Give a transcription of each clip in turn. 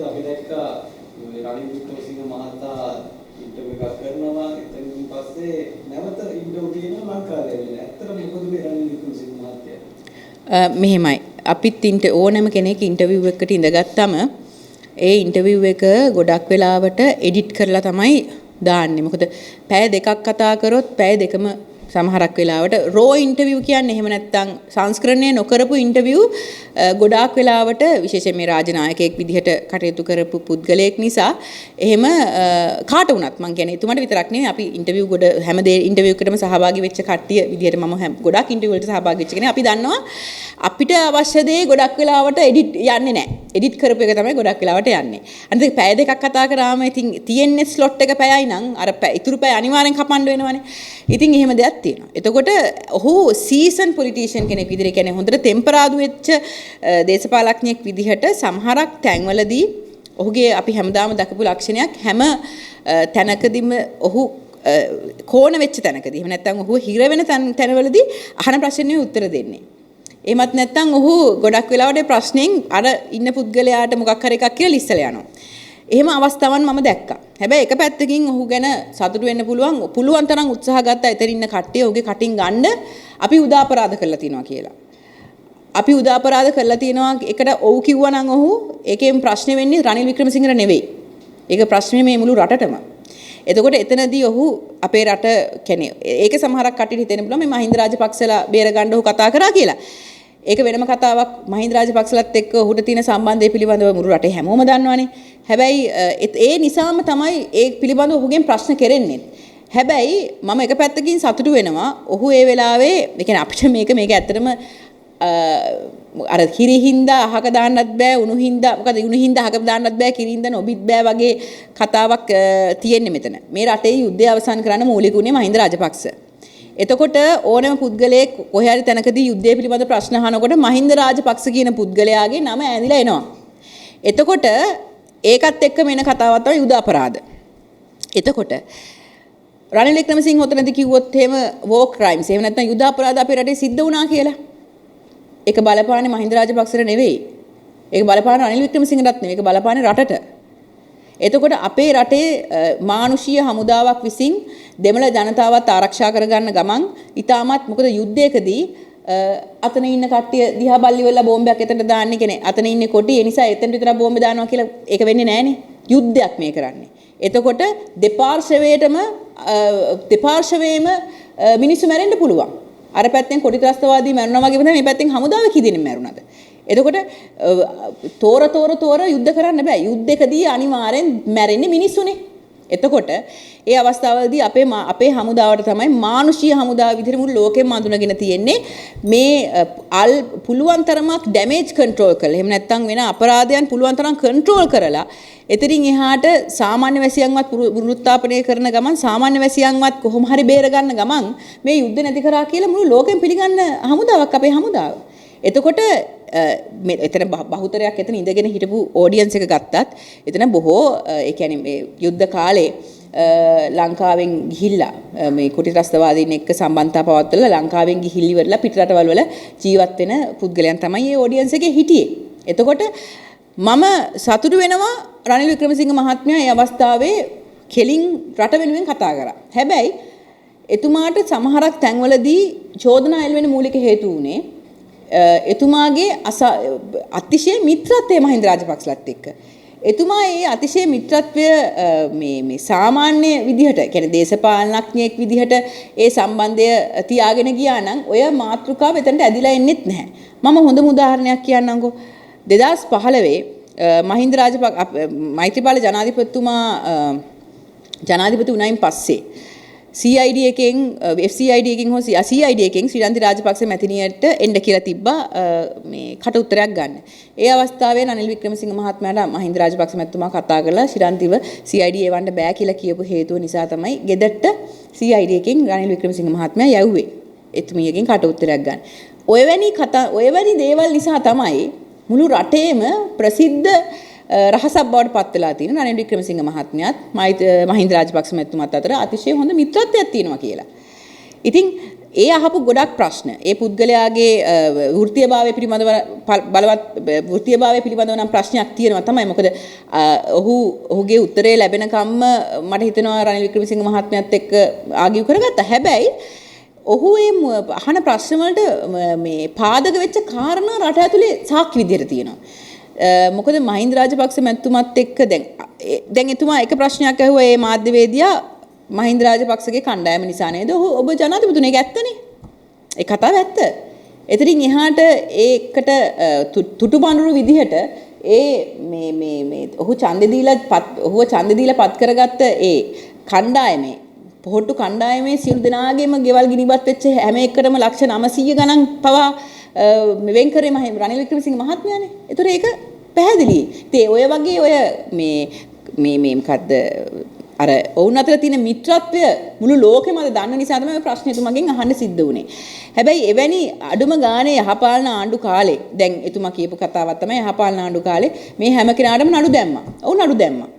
අපි දැක්කා රනිල් වික්‍රමසිංහ මහතා ඉන්ටර්විව් එකක් කරනවා එතනින් පස්සේ නැවත ඉන්ටර්විව් තියෙනවා ලංකාවේ. ඇත්තටම මොකද මේ රනිල් වික්‍රමසිංහ මහත්තයා? මෙහෙමයි. අපිත් ඕනෑම කෙනෙක් ඉන්ටර්විව් එකකට ඉඳගත්තම ඒ ඉන්ටර්විව් එක ගොඩක් වෙලාවට එඩිට් කරලා තමයි දාන්නේ. මොකද පැය දෙකක් කතා කරොත් පැය දෙකම සමහරක් වෙලාවට රෝ ඉන්ටර්විව් කියන්නේ එහෙම නැත්නම් සංස්කරණය නොකරපු ඉන්ටර්විව් ගොඩාක් වෙලාවට විශේෂයෙන් මේ රාජනායකයෙක් විදිහට කටයුතු කරපු පුද්ගලයෙක් නිසා එහෙම කාට වුණත් මම කියන්නේ එතුමාට විතරක් නෙවෙයි අපි ඉන්ටර්විව් ගොඩ හැම ඉන්ටර්විව් එකකටම සහභාගී වෙච්ච කට්ටිය විදිහට මම ගොඩක් ඉන්ටර්විව් වලට සහභාගී වෙච්ච කෙනෙක් අපි දන්නවා අපිට අවශ්‍ය දේ ගොඩක් වෙලාවට එඩිට් යන්නේ නැහැ. එඩිට් කරපු එක තමයි ගොඩක් වෙලාවට යන්නේ. අනිත් පැය දෙකක් කතා කරාම ඉතින් තියෙන්නේ ස්ලොට් එක පැයයි නම් අර ඉතුරු පැය අනිවාර්යෙන් කපන්න වෙනවනේ. ඉතින් එහෙම දෙයක් තියෙනවා. එතකොට ඔහු සීසන් පොලිටිෂියන් කෙනෙක් විදිහට කියන්නේ හොඳට ටෙම්පරාදු වෙච්ච දේශපාලඥයෙක් විදිහට සමහරක් තැන්වලදී ඔහුගේ අපි හැමදාම දකපු ලක්ෂණයක් හැම තැනකදීම ඔහු කෝණ වෙච්ච තැනකදී එහෙම නැත්නම් ඔහු හිර වෙන තැනවලදී අහන ප්‍රශ්නෙට උත්තර දෙන්නේ. එහෙමත් නැත්නම් ඔහු ගොඩක් වෙලාවට ප්‍රශ්නෙන් අර ඉන්න පුද්ගලයාට මොකක් හරි එකක් කියලා ලිස්සලා යනවා. එහෙම අවස්ථාවන් මම දැක්කා. හැබැයි එක පැත්තකින් ඔහු ගැන සතුටු වෙන්න පුළුවන් තරම් උත්සාහ ගත්තා එතන ඉන්න කට්ටිය ඔහුගේ කටින් ගන්න අපි උදාපරාධ කරලා තිනවා කියලා. අපි උදාපරාධ කරලා තිනවා එකට ඔව් කිව්වා නම් ඔහු ඒකෙන් ප්‍රශ්නේ වෙන්නේ රනිල් වික්‍රමසිංහට නෙවෙයි. ඒක ප්‍රශ්නේ මේ මුළු රටටම. එතකොට එතනදී ඔහු අපේ රට කියන්නේ ඒකේ සමහරක් කට්ටියට හිතෙන්න පුළුවන් මේ මහින්ද රාජපක්ෂලා බේර ගන්න ඔහු කතා කරා කියලා. ඒක වෙනම කතාවක්. මහින්ද රාජපක්ෂලත් එක්ක ඔහුට තියෙන සම්බන්ධය පිළිබඳව මුළු රටේ හැමෝම දන්නවනේ. හැබැයි ඒ නිසාම තමයි ඒ පිළිබඳව ඔහුගෙන් ප්‍රශ්න කෙරෙන්නේ. හැබැයි මම එක පැත්තකින් සතුටු වෙනවා ඔහු ඒ වෙලාවේ ඒ කියන්නේ අපිට මේක ඇත්තටම අර කිරිහින්දා අහක දාන්නත් බෑ උණු හින්දා මොකද උණු හින්දා අහක දාන්නත් බෑ කිරිහින්දා නොබිත් බෑ වගේ කතාවක් තියෙන්නේ මෙතන. මේ රටේ යුද්ධය අවසන් කරන්න මූලික උනේ මහින්ද රාජපක්ෂ. එතකොට ඕනෑම පුද්ගලයෙක් කොහේ හරි තැනකදී යුද්ධය පිළිබඳ ප්‍රශ්න අහනකොට මහින්ද රාජපක්ෂ කියන පුද්ගලයාගේ නම ඇඳිලා එනවා. එතකොට ඒකත් එක්ක මෙන කතාවක් තමයි යුද අපරාධ. එතකොට රනිල් වික්‍රමසිංහ හොතනදී කිව්වොත් එහෙම වෝ ක්‍රයිම්ස් එහෙම නැත්නම් යුද අපරාධ අපේ රටේ සිද්ධ වුණා කියලා. ඒක බලපාන්නේ මහින්ද රාජපක්ෂට නෙවෙයි. ඒක බලපාන්නේ රනිල් වික්‍රමසිංහටත් නෙවෙයි. ඒක බලපාන්නේ රටට. එතකොට අපේ රටේ මානුෂීය හමුදාවක් විසින් දෙමළ ජනතාවත් ආරක්ෂා කරගන්න ගමන් ඊටමත් මොකද යුද්ධයකදී අතන ඉන්න කට්ටිය දිහා බල්ලි වෙලා බෝම්බයක් එතනට දාන්නේ කෙනේ අතන ඉන්නේ කොටි ඒ නිසා එතනට විතර බෝම්බ දානවා කියලා ඒක වෙන්නේ නැහනේ යුද්ධයක් මේ කරන්නේ. එතකොට දෙපාර්ශවයේම මිනිස්සු මැරෙන්න පුළුවන්. අර පැත්තෙන් කොටි ත්‍රස්තවාදී මැරුණා වගේ තමයි මේ පැත්තෙන් හමුදාව කිදින්නේ මැරුණාද. එතකොට තෝර යුද්ධ කරන්න බෑ. යුද්ධකදී අනිවාර්යෙන් මැරෙන්නේ මිනිස්සුනේ. එතකොට ඒ අවස්ථාවේදී අපේ හමුදාවට තමයි මානුෂීය හමුදාව විදිහට මුළු ලෝකෙම අඳුනගෙන තියෙන්නේ මේ පුළුවන් තරමක් ඩැමේජ් කන්ට්‍රෝල් කරලා එහෙම නැත්නම් වෙන අපරාධයන් පුළුවන් තරම් කන්ට්‍රෝල් කරලා එතනින් එහාට සාමාන්‍ය වැසියන්වත් පුනරුත්ථාපනය කරන ගමන් සාමාන්‍ය වැසියන්වත් කොහොම හරි බේර ගන්න ගමන් මේ යුද්ධ නැති කරා කියලා මුළු ලෝකෙම පිළිගන්න හමුදාවක් අපේ හමුදාව. එතකොට එතන බහුතරයක් එතන ඉඳගෙන හිටපු ඔඩියන්ස් එක ගත්තත් එතන බොහෝ ඒ කියන්නේ මේ යුද්ධ කාලේ ලංකාවෙන් ගිහිල්ලා මේ කුටි ත්‍රස්තවාදීන් එක්ක සම්බන්ධතා පවත්වලා ලංකාවෙන් ගිහිලි වල පිටරටවල වල ජීවත් වෙන පුද්ගලයන් තමයි මේ ඔඩියන්ස් එකේ හිටියේ. එතකොට මම සතුටු වෙනවා රනිල් වික්‍රමසිංහ මහත්මයා මේ අවස්ථාවේ කෙලින් රට වෙනුවෙන් කතා කරා. හැබැයි එතුමාට සමහරක් තැන්වලදී චෝදනා එල් වෙන මූලික හේතු උනේ එතුමාගේ අතිශය මිත්‍රත්වය මහින්ද රාජපක්ෂලත් එක්ක. එතුමා ඒ අතිශය මිත්‍රත්වය මේ සාමාන්‍ය විදිහට කියන්නේ දේශපාලනඥයෙක් විදිහට ඒ සම්බන්ධය තියාගෙන ගියා නම් ඔය මාතෘකාව එතනට ඇදිලා එන්නෙත් නැහැ. මම හොඳම උදාහරණයක් කියන්නම්කෝ. 2015 මහින්ද මෛත්‍රීපාල ජනාධිපතිතුමා ජනාධිපති වුණායින් පස්සේ CID එකෙන් FCID එකෙන් හෝ CID එකෙන් ශ්‍රීලන්ති රාජපක්ෂ මැතිණියට එන්න කියලා තිබ්බා මේ කට උත්තරයක් ගන්න. ඒ අවස්ථාවේ රනිල් වික්‍රමසිංහ මහත්මයාට මහින්ද රාජපක්ෂ මැතිතුමා කතා කරලා ශ්‍රීලන්තිව CID එවන්න බෑ කියලා කියපු හේතුව නිසා තමයි ගෙදරට CID එකෙන් රනිල් වික්‍රමසිංහ මහත්මයා යවුවේ. එතුමියගෙන් කට උත්තරයක් ගන්න. ඔයවැනි දේවල් නිසා තමයි මුළු රටේම ප්‍රසිද්ධ රහසක් බවට පත් වෙලා තියෙන රනිල් වික්‍රමසිංහ මහත්මයාත් මහින්ද රාජපක්ෂ මැතිතුමාත් අතර අතිශය හොඳ මිත්‍රත්වයක් තියෙනවා කියලා. ඉතින් ඒ අහපු ගොඩක් ප්‍රශ්න ඒ පුද්ගලයාගේ වෘත්තීයභාවය පිළිබඳව බලවත් වෘත්තීයභාවය පිළිබඳව නම් ප්‍රශ්නයක් තියෙනවා තමයි. මොකද ඔහුගේ උත්තරේ ලැබෙනකම්ම මට හිතෙනවා රනිල් වික්‍රමසිංහ මහත්මයාත් එක්ක ආගියු කරගත්තා. හැබැයි ඔහු ඒ අහන ප්‍රශ්න වලට මේ පාදක වෙච්ච කාරණා රට ඇතුලේ සාක්ෂි විදියට තියෙනවා. මොකද මහින්ද රාජපක්ෂ මැතිතුමත් එක්ක දැන් එතුමා එක ප්‍රශ්නයක් අහුවා ඒ මාධ්‍යවේදියා මහින්ද රාජපක්ෂගේ කණ්ඩායම නිසා නේද ඔබ ජනාධිපතිතුමා ඒක ඇත්තනේ. ඒ කතාව ඇත්ත. එතනින් එහාට ඒකට තුටුබඳුරු විදිහට මේ ඔහු ඡන්දෙ දීලා පත් කරගත්ත ඒ කණ්ඩායමේ පොහොට්ටු කණ්ඩායමේ සියලු දෙනාගේම ගෙවල් ගිනිබත් වෙච්ච හැම එකටම ලක්ෂ 900 ගණන් පවා වෙන් කරේ රනිල් වික්‍රමසිංහ මහත්මයානේ. ඒතර ඒක පැහැදිලි. ඉතින් ඔය වගේ ඔය මේ මොකද්ද අර ඔවුන් අතර තියෙන මිත්‍රත්වය මුළු ලෝකෙම අද දන්න නිසා තමයි ප්‍රශ්නේ එතුමාගෙන් අහන්න සිද්ධ වුනේ. හැබැයි එවැනි අඩුම ගානේ යහපාලන ආණ්ඩු කාලේ දැන් එතුමා කියපු කතාවක් තමයි යහපාලන ආණ්ඩු කාලේ මේ හැම කෙනාටම නඩු දැම්මා. ඔව් නඩු දැම්මා.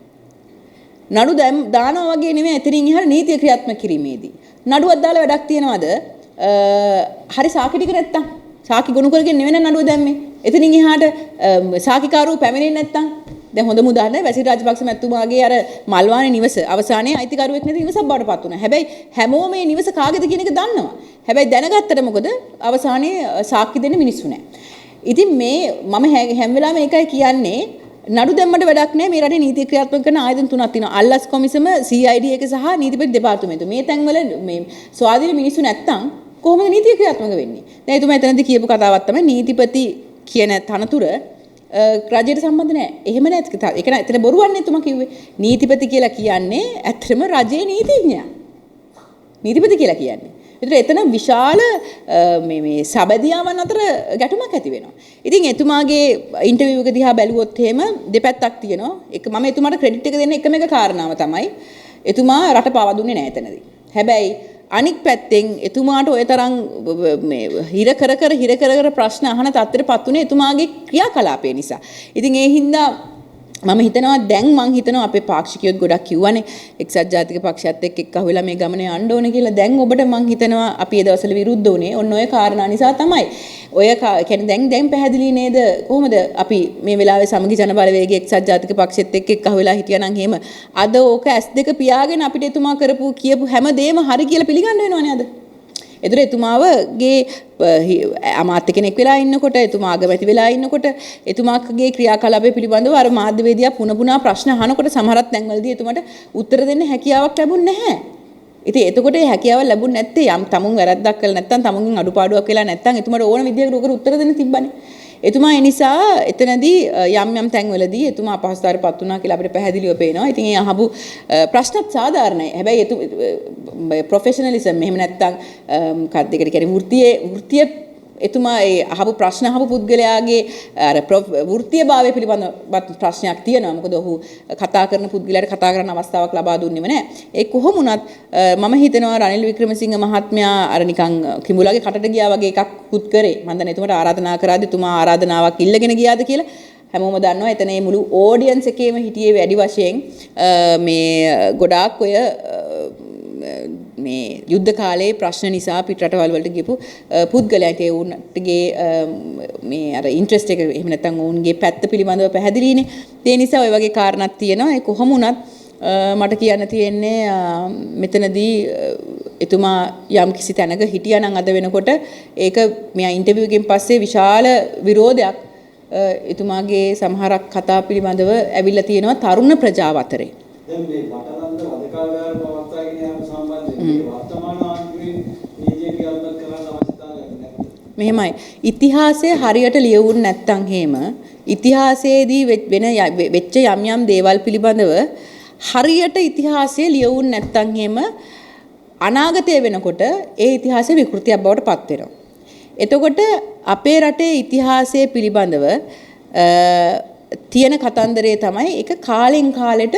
නඩු දානවා වගේ නෙමෙයි එතනින් එහාට නීතිය ක්‍රියාත්මක කිරීමේදී. නඩුවක් දාලා වැඩක් තියනවද? හරි සාකි ටික නැත්තම් සාකි ගොනු කරගෙන නෙවෙයි නඩුව දැම්මේ. එතනින් එහාට සාකිකාරෝ පැමිණෙන්නේ නැත්තම් දැන් හොඳම උදාහරණය වැසිර් රාජපක්ෂ මැතිතුමාගේ අර මල්වානේ නිවස අවසානයේ අයිතිකරුවෙක් නැති නිවසක් බවට පත් වුණා. හැබැයි හැමෝම මේ නිවස කාගේද කියන එක දන්නවා. හැබැයි දැනගත්තට මොකද අවසානයේ සාක්ෂි දෙන්න මිනිස්සු නැහැ. ඉතින් මේ මම හැම වෙලාවෙම ඒකයි කියන්නේ නඩු දැම්මට වැඩක් නැහැ. මේ රටේ නීති ක්‍රියාත්මක කරන ආයතන තුනක් තියෙනවා. අල්ලස් කොමිසම CID එක සහ නීතිපති දෙපාර්තමේන්තුව. මේ තැන්වල මේ ස්වාධීන මිනිස්සු නැත්තම් කොහොමද නීතිය ක්‍රියාත්මක වෙන්නේ? දැන් එතුමා එතනදී කියපු කතාවක් තමයි නීතිපති කියන තනතුර රජයට සම්බන්ධ නැහැ. එහෙම නැත්. ඒක නෑ. එතන බොරුවක් නේ එතුමා කිව්වේ. නීතිපති කියලා කියන්නේ ඇත්තටම රජයේ නීතිඥයා. නීතිපති කියලා කියන්නේ. ඒතර එතන විශාල මේ සබැදියාවන් අතර ගැටුමක් ඇති වෙනවා. ඉතින් එතුමාගේ ඉන්ටර්විව් එක දිහා බැලුවොත් එහෙම දෙපැත්තක් තියෙනවා. මම එතුමාට ක්‍රෙඩිට් එක දෙන්න එකම එක කාරණාව තමයි එතුමා රට පාවා දුන්නේ නැහැ එතනදී. හැබැයි අනික් පැත්තෙන් එතුමාට ඔය තරම් මේ හිර කර ප්‍රශ්න අහන තත්ත්වයටපත් උනේ එතුමාගේ ක්‍රියාකලාපය නිසා. ඉතින් ඒ හින්දා මම හිතනවා අපේ පාක්ෂිකයොත් ගොඩක් කිව්වනේ එක්සත් ජාතික පක්ෂයත් එක්ක අහුවෙලා මේ ගමනේ යන්න ඕනේ කියලා. දැන් ඔබට මම හිතනවා අපි ඒ දවස්වල විරුද්ධ වුණේ ඔන්න ඔය කාරණා නිසා තමයි. ඔය කියන්නේ දැන් පැහැදිලි නේද කොහොමද අපි මේ වෙලාවේ සමගි ජන බලවේගයේ එක්සත් ජාතික පක්ෂෙත් එක්ක අහුවෙලා හිටියානම් එහෙම අද ඕක S2 පියාගෙන අපිට එතුමා කියපු හැම දෙයක්ම හරි කියලා පිළිගන්න වෙනවනේ අද. එතකොට එතුමාවගේ අමාත්‍ය කෙනෙක් වෙලා ඉන්නකොට එතුමා අගමැති වෙලා ඉන්නකොට එතුමාගේ ක්‍රියාකලාපය පිළිබඳව අර මාධ්‍යවේදියා පුන ප්‍රශ්න අහනකොට සමහරක් තැන්වලදී එතුමාට උත්තර දෙන්න හැකියාවක් ලැබුණේ නැහැ. ඉතින් එතකොට ඒ හැකියාව ලැබුණ නැත්තේ යම් තමුන් වැරද්දක් කළා නැත්නම් තමුන්ගෙන් අඩුපාඩුවක් වෙලා නැත්නම් එතුමාට ඕන විදියකට උකට උත්තර දෙන්න තිබ්බනේ. එතුමා ඒ නිසා එතනදී යම් තැන්වලදී එතුමා අපහසුතාවයටපත් වුණා කියලා අපිට පැහැදිලිව පේනවා. ඉතින් ඒ අහපු ප්‍රශ්නත් සාධාරණයි. හැබැයි ප්‍රොෆෙෂනලිසම් එහෙම නැත්නම් මොකක්ද ඒකට කියන්නේ වෘත්තීය එතුමා ඒ අහපු ප්‍රශ්න අහපු පුද්ගලයාගේ අර වෘත්තීයභාවය පිළිබඳව ප්‍රශ්නයක් තියෙනවා. මොකද ඔහු කතා කරන පුද්ගලයාට කතා කරන්න අවස්ථාවක් ලබා දුන්නේම නැහැ. ඒ කොහොම වුණත් මම හිතනවා රනිල් වික්‍රමසිංහ මහත්මයා අර නිකන් කිඹුලාගේ කටට ගියා වගේ එකක් පුත් කරේ. මම දන්නේ එතුමාට ආරාධනා කරාද එතුමා ආරාධනාවක් ඉල්ලගෙන ගියාද කියලා. හැමෝම දන්නවා එතන මේ මුළු ඔඩියන්ස් එකේම හිටියේ වැඩි වශයෙන් මේ ගොඩාක් ඔය මේ යුද්ධ කාලයේ ප්‍රශ්න නිසා පිට රටවල් වලට ගිහපු පුද්ගලයන්ට ඒ උන්ගේ මේ අර ඉන්ට්‍රෙස්ට් එක එහෙම නැත්නම් ඔවුන්ගේ පැත්ත පිළිබඳව පැහැදිලිනේ. ඒ නිසා ওই වගේ කාරණාක් තියෙනවා. ඒ කොහොම වුණත් මට කියන්න තියෙන්නේ මෙතනදී එතුමා යම් කිසි තැනක හිටියා නම් අද වෙනකොට ඒක මෙයා ඉන්ටර්විව් එකෙන් පස්සේ විශාල විරෝධයක් එතුමාගේ සමහරක් කතා පිළිබඳව ඇවිල්ලා තියෙනවා තරුණ ප්‍රජාව අතරේ. දැන් මේ වටනන්ද අධිකාරිය පවත්වාගෙන යාම සම්බන්ධයෙන් වර්තමාන ආණ්ඩුවේ නීතිය ක්‍රියාත්මක කරන්න අවශ්‍යතාවයක් නැහැ. මෙහෙමයි. ඉතිහාසය හරියට ලියවුන් නැත්තම් හේම ඉතිහාසයේදී වෙච්ච යම් දේවල් පිළිබඳව හරියට ඉතිහාසය ලියවුන් නැත්තම් හේම අනාගතය වෙනකොට ඒ ඉතිහාසය විකෘතියක් බවට පත් වෙනවා. එතකොට අපේ රටේ ඉතිහාසය පිළිබඳව තියෙන කතන්දරය තමයි ඒක කාලෙන් කාලෙට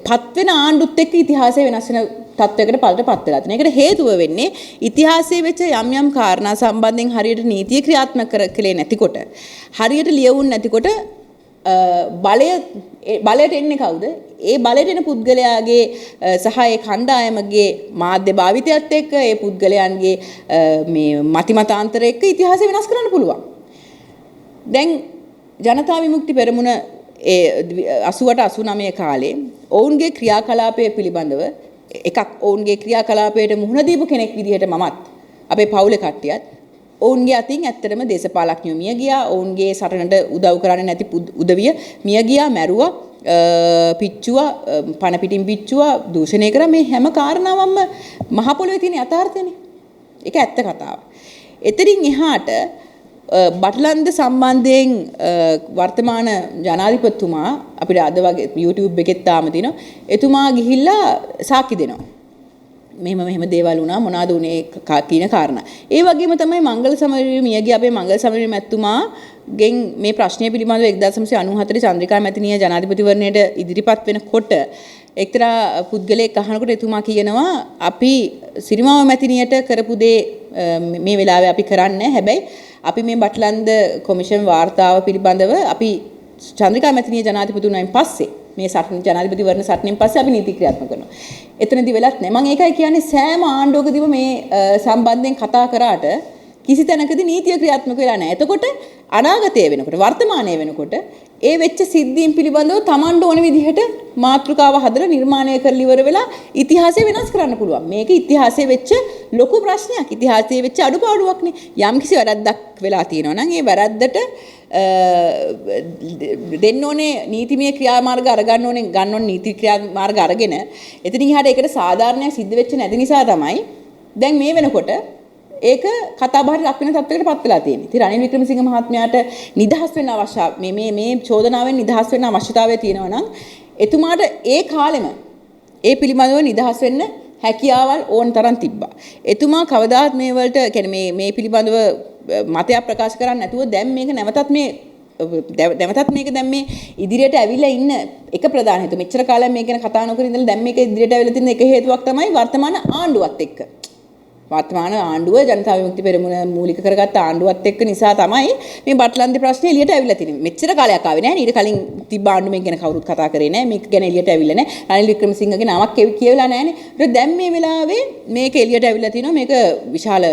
පත්වෙන ආණ්ඩුත් එක්ක ඉතිහාසය වෙනස් වෙන තත්වයකට පත් වෙලා තියෙනවා. ඒකට හේතුව වෙන්නේ ඉතිහාසයේ වෙච්ච යම් කාරණා සම්බන්ධයෙන් හරියට නීතිය ක්‍රියාත්මක කළේ නැතිකොට හරියට ලියවුන් නැතිකොට බලය බලයට එන්නේ කවුද? ඒ බලයට එන පුද්ගලයාගේ සහ ඒ කණ්ඩායමගේ මාධ්‍ය භාවිතයත් එක්ක ඒ පුද්ගලයන්ගේ මේ මතිමතාන්තර එක්ක ඉතිහාසය වෙනස් කරන්න පුළුවන්. දැන් ජනතා විමුක්ති පෙරමුණ ඒ 88 89 කාලේ ඔවුන්ගේ ක්‍රියාකලාපය පිළිබඳව එකක් ඔවුන්ගේ ක්‍රියාකලාපයට මුහුණ දීපු කෙනෙක් විදිහට මමත් අපේ පවුලේ කට්ටියත් ඔවුන්ගේ අතින් ඇත්තටම දේශපාලඥයෝ මිය ගියා. ඔවුන්ගේ සටනට උදව් කරන්නේ නැති උදවිය මිය ගියා, මැරුවා, පිච්චුවා, පණ පිටින් පිච්චුවා, දූෂණය කරා. මේ හැම කාරණාවක්ම මහ පොළොවේ තියෙන යථාර්ථයනේ. ඒක ඇත්ත කතාව. එතනින් එහාට බටලන්ද සම්බන්ධයෙන් වර්තමාන ජනාධිපතිතුමා අපිට අද වගේ YouTube එකෙත් තාම තියෙනවා. එතුමා ගිහිල්ලා සාක්ෂි දෙනවා. මෙහෙම දේවල් වුණා මොනවාද උනේ කියන කාරණා. ඒ වගේම තමයි මංගල සමරවීර මියගිය අපේ මංගල සමරවීර මැතිතුමාගෙන් මේ ප්‍රශ්නය පිළිබඳව 1994 චන්ද්‍රිකා මැතිණිය ජනාධිපතිවරණයට ඉදිරිපත් වෙනකොට එක්තරා පුද්ගලයෙක් අහනකොට එතුමා කියනවා අපි සිරිමාව මැතිණියට කරපු දේ මේ වෙලාවේ අපි කරන්නේ. හැබැයි අපි මේ බටලන්ද කොමිෂන් වාර්තාව පිළිබඳව අපි චන්ද්‍රිකා මැතිණිය ජනාධිපති වුණායින් පස්සේ මේ සටන ජනාධිපතිවරණ සටනෙන් පස්සේ අපි නීති ක්‍රියාත්මක කරනවා. එතනදී වෙලත් නැහැ. මම ඒකයි කියන්නේ සෑම ආණ්ඩුවකදීම මේ සම්බන්ධයෙන් කතා කරාට කිසි තැනකදී නීතිය ක්‍රියාත්මක වෙලා නැහැ. එතකොට අනාගතයේ වෙනකොට වර්තමානයේ වෙනකොට ඒ වෙච්ච සිද්ධීන් පිළිබඳව Tamanට ඕන විදිහට මාතෘකාව හදලා නිර්මාණය කරලා ඉවර වෙලා ඉතිහාසය වෙනස් කරන්න පුළුවන්. මේක ඉතිහාසයේ වෙච්ච ලොකු ප්‍රශ්නයක්. ඉතිහාසයේ වෙච්ච අඩුපාඩුවක්නේ. යම්කිසි වැරද්දක් වෙලා තියෙනවා නම් ඒ වැරද්දට දෙන්න ඕනේ නීතිමය ක්‍රියාමාර්ග අරගන්න ඕනේ ගන්න ඕනේ නීති ක්‍රියාමාර්ග අරගෙන එතනින් එහාට ඒකට සාධාරණයක් සිද්ධ වෙච්ච නැති නිසා තමයි දැන් මේ වෙනකොට ඒක කතාබහට ලක් වෙන තත්ත්වයකට පත් වෙලා තියෙන්නේ. ඉතින් රනිල් වික්‍රමසිංහ මහත්මයාට නිදහස් වෙන්න අවශ්‍ය මේ චෝදනාවෙන් නිදහස් වෙන්න අවශ්‍යතාවය තියෙනවා නම් එතුමාට ඒ කාලෙම ඒ පිළිබඳව නිදහස් වෙන්න හැකියාවල් ඕන තරම් තිබ්බා. එතුමා කවදාත් මේ වලට කියන්නේ මේ පිළිබඳව මතයක් ප්‍රකාශ කරන්නේ නැතුව දැන් මේක නැවතත් මේක දැන් මේ ඉදිරියට ඇවිල්ලා ඉන්න එක ප්‍රධාන හේතුව. මෙච්චර කාලයක් මේක ගැන කතා නොකර ඉඳලා දැන් මේක ඉදිරියට ඇවිල්ලා තියෙන එක හේතුවක් තමයි වර්තමාන ආණ්ඩුවත් එක්ක. වර්තමාන ආණ්ඩුව ජනතා විමුක්ති පෙරමුණ මූලික කරගත්ත ආණ්ඩුවත් එක්ක නිසා තමයි මේ බටලන්දේ ප්‍රශ්නේ එළියට ඇවිල්ලා තියෙන්නේ. මෙච්චර කාලයක් ආවේ නැහැ. ඊට කලින් තිබ්බ ආණ්ඩුව මේක ගැන කවුරුත් කතා කරේ නැහැ. මේක ගැන එළියට ඇවිල්ලා නැහැ. රනිල් වික්‍රමසිංහගේ නමක් කියවිලා නැහැනේ. ඒක දැන් මේ වෙලාවේ මේක එළියට ඇවිල්ලා තිනවා. මේක විශාල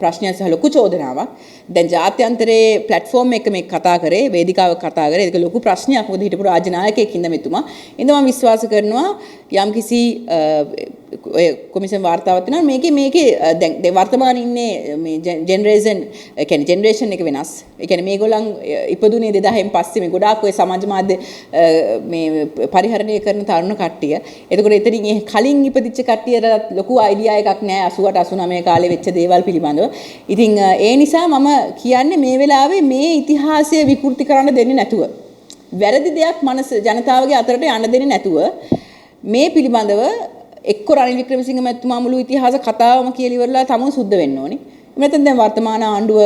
ප්‍රශ්නයක් සහ ලොකු චෝදනාවක්. දැන් ජාත්‍යන්තරයේ ප්ලැට්ෆෝම් එක මේක කතා කරේ, වේදිකාවක කතා කරේ. ඒක ලොකු ප්‍රශ්නයක්. මොකද හිටපු රාජ්‍ය නායකයෙක් ඉඳන් මෙතුමා. ඉතින් මම විශ්වාස කරනවා යම්කිසි ඔය කොමිෂන් වාර්තාවක් තියෙනවා මේකේ දැන් වර්තමානයේ ඉන්නේ මේ ජෙනරේෂන් එක වෙනස්. ඒ කියන්නේ මේගොල්ලන් ඉපදුනේ 2000න් පස්සේ මේ ගොඩාක් ඔය සමාජ මාධ්‍ය මේ පරිහරණය කරන තරුණ කට්ටිය. එතකොට එතනින් ඒ කලින් ඉපදිච්ච කට්ටියට ලොකු අයිඩියා එකක් නැහැ 88 89 කාලේ වෙච්ච දේවල් පිළිබඳව. ඉතින් ඒ නිසා මම කියන්නේ මේ වෙලාවේ මේ ඉතිහාසය විකෘති කරන්න දෙන්නේ නැතුව වැරදි දෙයක් ජනතාවගේ අතරට යන්න දෙන්නේ නැතුව මේ පිළිබඳව එක්ක රනිල් වික්‍රමසිංහ මැතිතුමා මුළු ඉතිහාස කතාවම කියලා ඉවරලා තමුන් සුද්ධ වෙන්න ඕනේ. මෙතෙන් දැන් වර්තමාන ආණ්ඩුව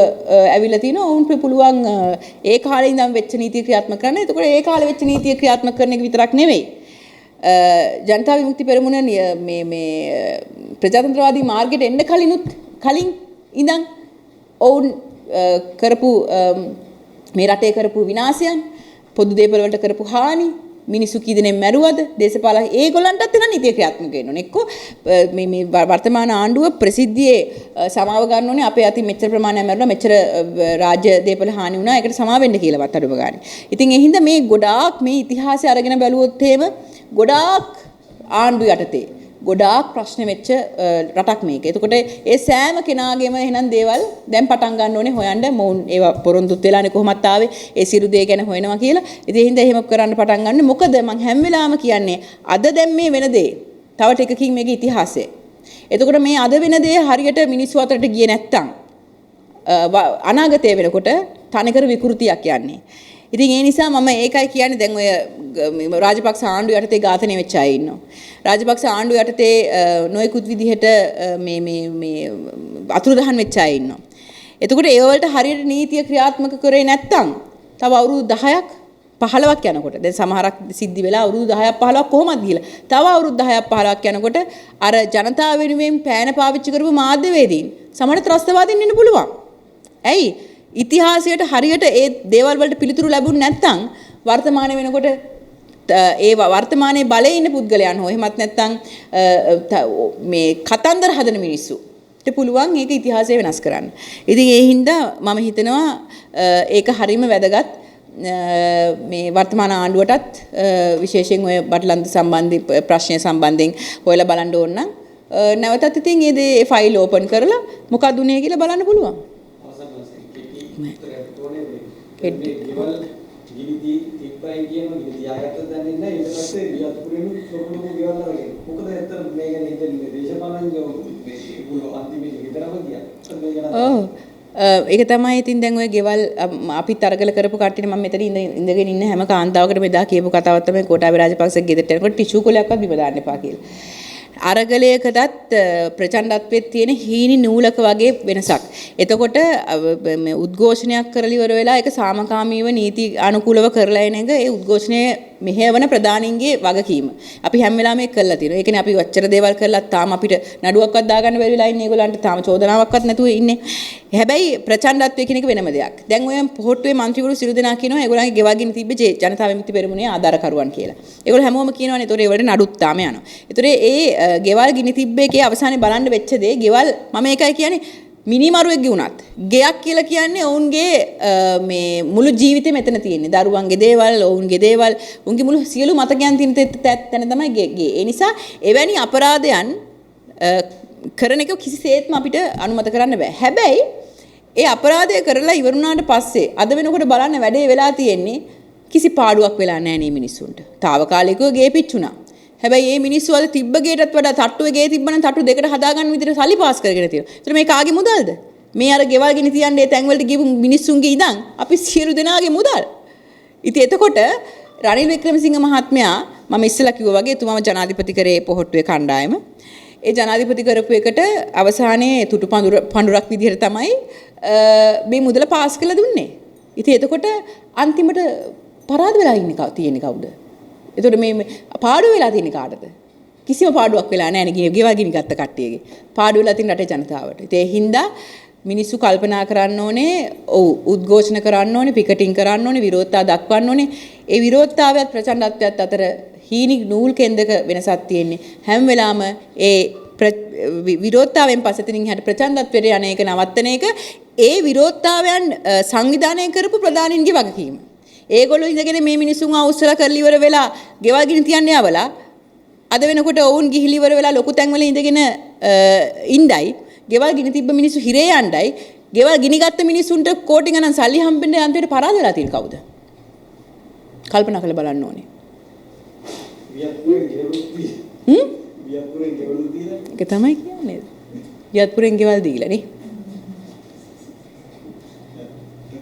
ඇවිල්ලා තිනවා උන්ට පුළුවන් ඒ කාලේ ඉඳන් වෙච්ච නීතිය ක්‍රියාත්මක කරන්න. එතකොට ඒ කාලේ වෙච්ච නීතිය ක්‍රියාත්මක කරන එක විතරක් නෙවෙයි. ජනතා විමුක්ති පෙරමුණ මේ ප්‍රජාතන්ත්‍රවාදී මාර්ගයට එන්න කලින් ඉඳන් ඔවුන් කරපු මේ රටේ කරපු විනාශයන්, පොදු දේපල වලට කරපු හානි, මිනිසු කී දෙනෙක් මැරුවද, දේශපාලන ඒගොල්ලන්ටත් එන නීතිය ක්‍රියාත්මක වෙන්න ඕනේ. එක්කෝ මේ වර්තමාන ආණ්ඩුව ප්‍රසිද්ධියේ සමාව ගන්න ඕනේ. අපේ අතින් මෙච්චර ප්‍රමාණයක් මැරුණා, මෙච්චර රාජ්‍ය දේපල හානි වුණා. ඒකට සමාව වෙන්න කියලාවත් අඩුම ගන්න. ඉතින් ඒ හින්දා මේ ගොඩාක් මේ ඉතිහාසය අරගෙන බැලුවොත් එහෙම ගොඩාක් ආණ්ඩු යටතේ ගොඩාක් ප්‍රශ්න වෙච්ච රටක් මේක. එතකොට ඒ සෑම කෙනාගේම එහෙනම් දේවල් දැන් පටන් ගන්න ඕනේ හොයන්න. මොවුන් ඒවා පොරොන්දුත් වෙලානේ කොහොමත් ආවේ. ඒ සිරු දේ ගැන හොයනවා කියලා. ඉතින් ඒ හින්දා එහෙම කරන්න පටන් ගන්න. මොකද මම හැම වෙලාවම කියන්නේ අද දැන් මේ වෙන දේ. තව ටිකකින් මේක ඉතිහාසය. එතකොට මේ අද වෙන දේ හරියට මිනිස්සු අතරට ගියේ නැත්තම් අනාගතය වෙනකොට තනිකර විකෘතියක් යන්නේ. ඉතින් ඒ නිසා මම ඒකයි කියන්නේ දැන් ඔය රාජපක්ෂ ආණ්ඩුව යටතේ ඝාතනය වෙච්ච අය ඉන්නවා. රාජපක්ෂ ආණ්ඩුව යටතේ නොයෙකුත් විදිහට මේ අතුරුදහන් වෙච්ච අය ඉන්නවා. එතකොට ඒ වලට හරියට නීතිය ක්‍රියාත්මක කරේ නැත්තම් තව අවුරුදු 10ක් 15ක් යනකොට දැන් සමහරක් සිද්ධි වෙලා අවුරුදු 10ක් 15ක් කොහොමද ගිහලා තව අවුරුදු 10ක් 15ක් යනකොට අර ජනතාව වෙනුවෙන් පෑන පාවිච්චි කරපු මාධ්‍යවේදීන් සමහර ත්‍රස්තවාදීන් වෙන්න පුළුවන්. ඇයි? ඉතිහාසයට හරියට ඒ දේවල් වලට පිළිතුරු ලැබුණ නැත්නම් වර්තමානයේ වෙනකොට ඒ වර්තමානයේ බලයේ ඉන්න පුද්ගලයන් හෝ එහෙමත් නැත්නම් මේ කතන්දර හදන මිනිස්සුට පුළුවන් ඒක ඉතිහාසය වෙනස් කරන්න. ඉතින් ඒ හින්දා මම හිතනවා ඒක හරීම වැදගත් මේ වර්තමාන ආණ්ඩුවටත් විශේෂයෙන් ඔය බටලන්ත සම්බන්ධ ප්‍රශ්නය සම්බන්ධයෙන් හොයලා බලන්න ඕන නම් නැවතත් ඉතින් ඒ ෆයිල් ඕපන් කරලා මොකක්ද උනේ කියලා බලන්න පුළුවන්. ගිනිදී තිබ්බයි කියන ගිනියාකට දැනෙන්නේ නැහැ. ඊට පස්සේ වියත්පුරේම ලොකු ගෙවල් අරගෙන. මොකද ඇත්තට මේ ගැන හිතන්නේ දේශපාලනඥයෝ මේ ඒගොල්ලෝ අන්තිමේදී විතරම ගියා. මේ ගැන ඒක තමයි ඉතින් දැන් ඔය ගෙවල් අපිත් අරගල කරපු කට්ටියට මම මෙතන ඉඳගෙන ඉන්න හැම කාන්තාවකටම එදා කියපු කතාවක් තමයි කොටාබේ රාජපක්ෂ ගෙදරට යනකොට ටිෂු කොලයක්වත් බිම දාන්න එපා කියලා. අරගලයකටත් ප්‍රචණ්ඩත්වයේ තියෙන හීනි නූලක වගේ වෙනසක්. එතකොට උද්ඝෝෂණයක් කරලා ඉවර වෙලා ඒක සාමකාමීව නීති අනුකූලව කරලා එන එක ඒ උද්ඝෝෂණය මෙහෙවන ප්‍රධානීන්ගේ වගකීම. අපි හැම වෙලාවෙම ඒක කරලා තියෙනවා. ඒ කියන්නේ අපි වච්චර දේවල් කරලා තාම අපිට නඩුවක්වත් දාගන්න බැරි වෙලා ඉන්නේ ඒගොල්ලන්ට තාම චෝදනාවක්වත් නැතුව ඉන්නේ. හැබැයි ප්‍රචණ්ඩත්වය කියන එක වෙනම දෙයක්. දැන් ඔය පොහොට්ටුවේ മന്ത്രിවරු සිරු දෙනා කියනවා ඒගොල්ලන්ගේ ගෙවගෙන තිබ්බ ජනතා විමුක්ති පෙරමුණේ ආධාරකරුවන් කියලා. ඒගොල්ලෝ හැමෝම කියනවානේ ඒතොර ඒවලට නඩුත් තාම යනවා. ඒතොර ඒ ගෙවල් ගිනි තිබ්බේකේ අවසානයේ බලන්න වෙච්ච දේ ගෙවල් මම ඒකයි කියන්නේ මිනිමරුවෙක් ගියුණත් ගෙයක් කියලා කියන්නේ ඔවුන්ගේ මේ මුළු ජීවිතේ මෙතන තියෙන්නේ. දරුවන්ගේ දේවල්, ඔවුන්ගේ දේවල්, උන්ගේ මුළු සියලු මතකයන් තියෙන තැන තමයි ගේ. ඒ නිසා එවැනි අපරාධයන් කරන එක කිසිසේත්ම අපිට අනුමත කරන්න බෑ. හැබැයි ඒ අපරාධය කරලා ඉවරුණාට පස්සේ අද වෙනකොට බලන්න වැඩේ වෙලා තියෙන්නේ කිසි පාඩුවක් වෙලා නැහැ නේ මිනිස්සුන්ට. తాවකාලිකව ගේ පිච්චුණා. හැබැයි මේ මිනිස්සු අද තිබ්බ ගේටත් වඩා තට්ටුවේ ගේ තිබ්බනම් තට්ටු දෙකට හදාගන්න විදිහට සල්ලි පාස් කරගෙන තියෙනවා. ඒතර මේ කාගේ මුදල්ද? මේ අර ගෙවල් ගෙන තියන්නේ තැන් වලට ගිහපු මිනිස්සුන්ගේ ඉදන් අපි සියලු දෙනාගේ මුදල්. ඉතින් එතකොට රනිල් වික්‍රමසිංහ මහත්මයා මම ඉස්සෙල්ලා කිව්වා වගේ එතුමාම ජනාධිපති කරේ පොහොට්ටුවේ කණ්ඩායම. ඒ ජනාධිපති කරපු එකට අවසානයේ තුටු පඳුරක් විදිහට තමයි මේ මුදල පාස් කරලා දුන්නේ. ඉතින් එතකොට අන්තිමට පරාද වෙලා ඉන්නේ තියෙන්නේ කවුද? එතකොට මේ පාඩුව වෙලා තියෙන කාටද? කිසිම පාඩුවක් වෙලා නැහැ නේ ගෙවල් ගිනි ගත්ත කට්ටියගේ. පාඩුව වෙලා තියෙන රටේ ජනතාවට. ඉතින් ඒ හින්දා මිනිස්සු කල්පනා කරන්න ඕනේ, උද්ඝෝෂණ කරන්න ඕනේ, පිකටින් කරන්න ඕනේ, විරෝධතා දක්වන්න ඕනේ. ඒ විරෝධතාවයත් ප්‍රචණ්ඩත්වයත් අතර හීනි නූල් කෙන්දක වෙනසක් තියෙන්නේ. හැම වෙලාවම ඒ විරෝධතාවයෙන් පස්සේ තින් හැට ප්‍රචණ්ඩත්වයට යන එක නවත්තන එක ඒ විරෝධතාවයන් සංවිධානය කරපු ප්‍රධානීන්ගේ වගකීම. ඒගොල්ලෝ ඉඳගෙන මේ මිනිස්සුන් අවුස්සලා කරලි ඉවර වෙලා ගෙවල් ගිනි තියන්න යවලා අද වෙනකොට ඔවුන් ගිහිලි ඉවර වෙලා ලොකු තැන් වල ඉඳගෙන ඉඳයි ගෙවල් ගිනි තිබ්බ මිනිස්සු හිරේ යණ්ඩයි ගෙවල් ගිනි ගත්ත මිනිස්සුන්ට කෝටි ගණන් සල්ලි හම්බෙන්න අන්තිමට පරාද වෙලා තියෙන කවුද? කල්පනා කරලා බලන්න ඕනේ. ඒක තමයි කියන්නේ. වියත්පුරෙන් ගෙවල් දීලා නේ.